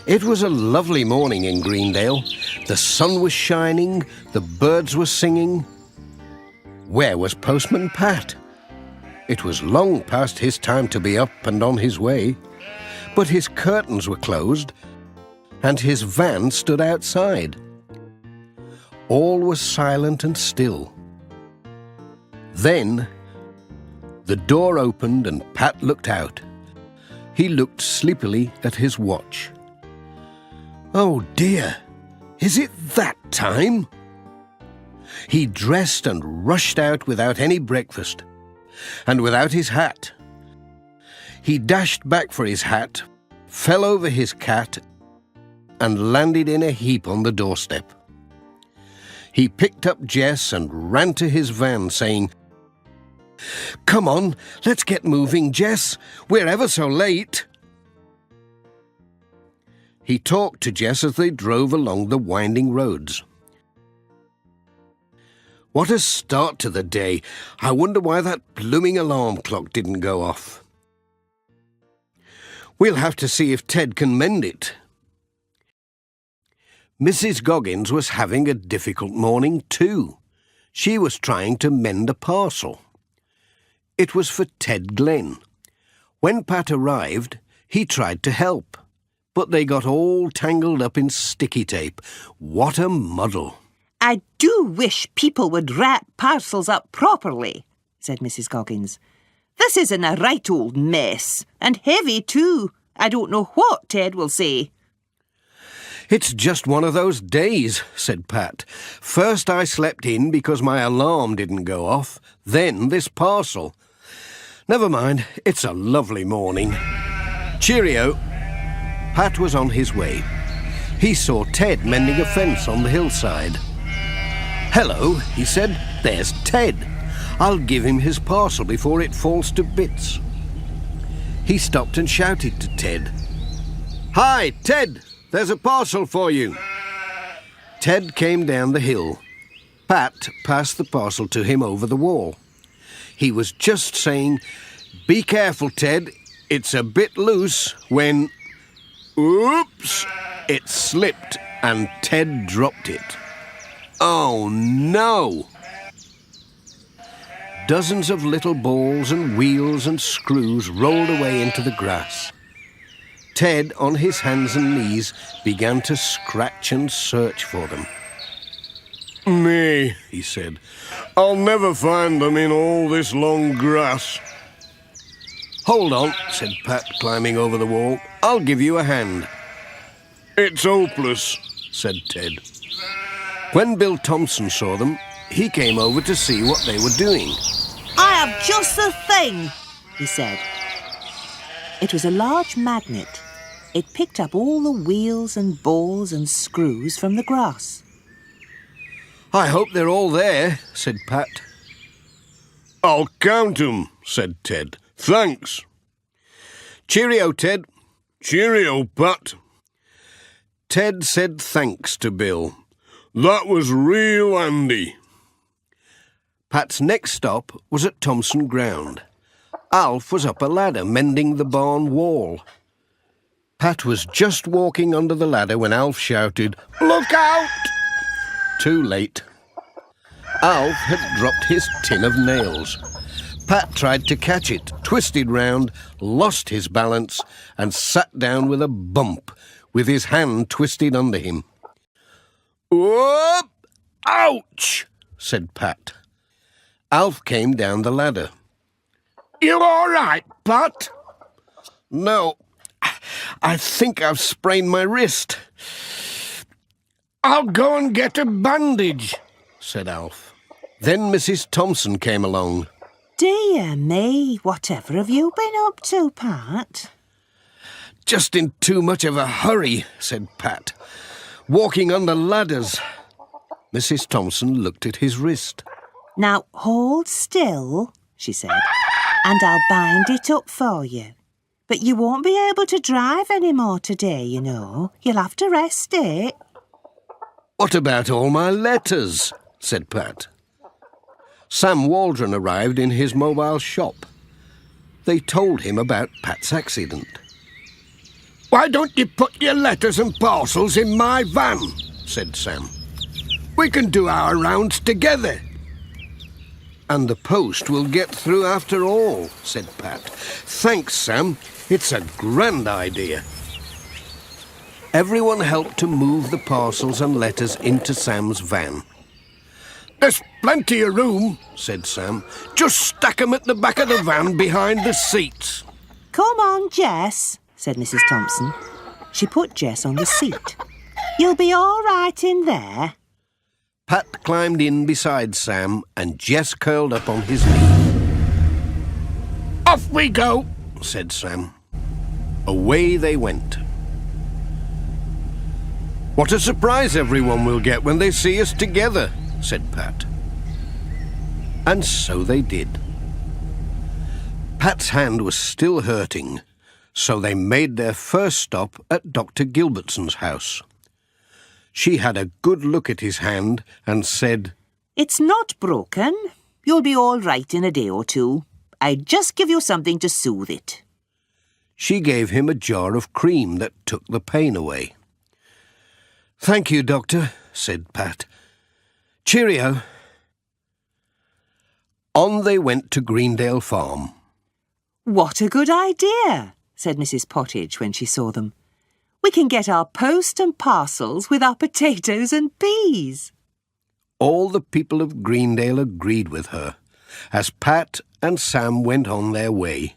It was a lovely morning in Greendale. The sun was shining, the birds were singing. Where was Postman Pat? It was long past his time to be up and on his way, but his curtains were closed and his van stood outside. All was silent and still. Then the door opened and Pat looked out. He looked sleepily at his watch. Oh dear, is it that time? He dressed and rushed out without any breakfast, and without his hat. He dashed back for his hat, fell over his cat, and landed in a heap on the doorstep. He picked up Jess and ran to his van, saying, "Come on, let's get moving, Jess. We're ever so late." He talked to Jess as they drove along the winding roads. What a start to the day. I wonder why that blooming alarm clock didn't go off. We'll have to see if Ted can mend it. Mrs. Goggins was having a difficult morning too. She was trying to mend a parcel. It was for Ted Glenn. When Pat arrived, he tried to help, but they got all tangled up in sticky tape. What a muddle. "I do wish people would wrap parcels up properly," said Mrs. Goggins. "This isn't a right old mess, and heavy too. I don't know what Ted will say." "It's just one of those days," said Pat. "First I slept in because my alarm didn't go off, then this parcel. Never mind, it's a lovely morning. Cheerio." Pat was on his way. He saw Ted mending a fence on the hillside. "Hello," he said. "There's Ted. I'll give him his parcel before it falls to bits." He stopped and shouted to Ted, "Hi, Ted, there's a parcel for you." Ted came down the hill. Pat passed the parcel to him over the wall. He was just saying, "Be careful, Ted, it's a bit loose," when, oops, it slipped and Ted dropped it. Oh no! Dozens of little balls and wheels and screws rolled away into the grass. Ted, on his hands and knees, began to scratch and search for them. "Me," he said, "I'll never find them in all this long grass." "Hold on," said Pat, climbing over the wall. "I'll give you a hand." "It's hopeless," said Ted. When Bill Thompson saw them, he came over to see what they were doing. "I have just the thing," he said. It was a large magnet. It picked up all the wheels and balls and screws from the grass. "I hope they're all there," said Pat. "I'll count 'em," said Ted. "Thanks." "Cheerio, Ted." "Cheerio, Pat." Ted said thanks to Bill. "That was real handy." Pat's next stop was at Thompson Ground. Alf was up a ladder mending the barn wall. Pat was just walking under the ladder when Alf shouted, "Look out!" Too late. Alf had dropped his tin of nails. Pat tried to catch it, twisted round, lost his balance, and sat down with a bump, with his hand twisted under him. "Whoop! Ouch!" said Pat. Alf came down the ladder. "You all right, Pat?" "No, I think I've sprained my wrist." "I'll go and get a bandage," said Alf. Then Mrs. Thompson came along. "Dear me, whatever have you been up to, Pat?" "Just in too much of a hurry," said Pat. "Walking under ladders." Mrs. Thompson looked at his wrist. "Now hold still," she said, "and I'll bind it up for you. But you won't be able to drive any more today, you know. You'll have to rest it." "What about all my letters?" said Pat. Sam Waldron arrived in his mobile shop. They told him about Pat's accident. Why don't you put your letters and parcels in my van? Said Sam. We can do our rounds together. And the post will get through after all, said Pat. Thanks, Sam. It's a grand idea. Everyone helped to move the parcels and letters into Sam's van. There's plenty of room, said Sam. Just stack 'em at the back of the van behind the seats. Come on, Jess, said Mrs. Thompson. She put Jess on the seat. You'll be all right in there. Pat climbed in beside Sam and Jess curled up on his knee. Off we go, said Sam. Away they went. What a surprise everyone will get when they see us together, said Pat. And so they did. Pat's hand was still hurting, so they made their first stop at Dr. Gilbertson's house. She had a good look at his hand and said, It's not broken. You'll be all right in a day or two. I'd just give you something to soothe it. She gave him a jar of cream that took the pain away. Thank you, Doctor, said Pat. Cheerio. On they went to Greendale Farm. What a good idea, said Mrs. Pottage when she saw them. We can get our post and parcels with our potatoes and peas. All the people of Greendale agreed with her, as Pat and Sam went on their way.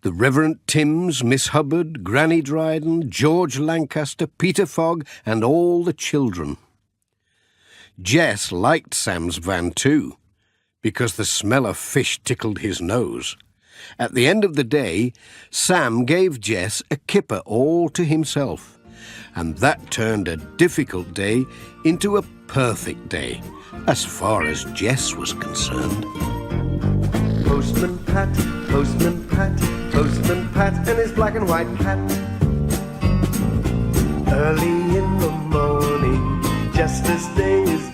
The Reverend Timms, Miss Hubbard, Granny Dryden, George Lancaster, Peter Fogg, and all the children. Jess liked Sam's van too, because the smell of fish tickled his nose. At the end of the day, Sam gave Jess a kipper all to himself, and that turned a difficult day into a perfect day, as far as Jess was concerned. Postman Pat, Postman Pat, Postman Pat and his black and white cat. Early in the morning, just as day is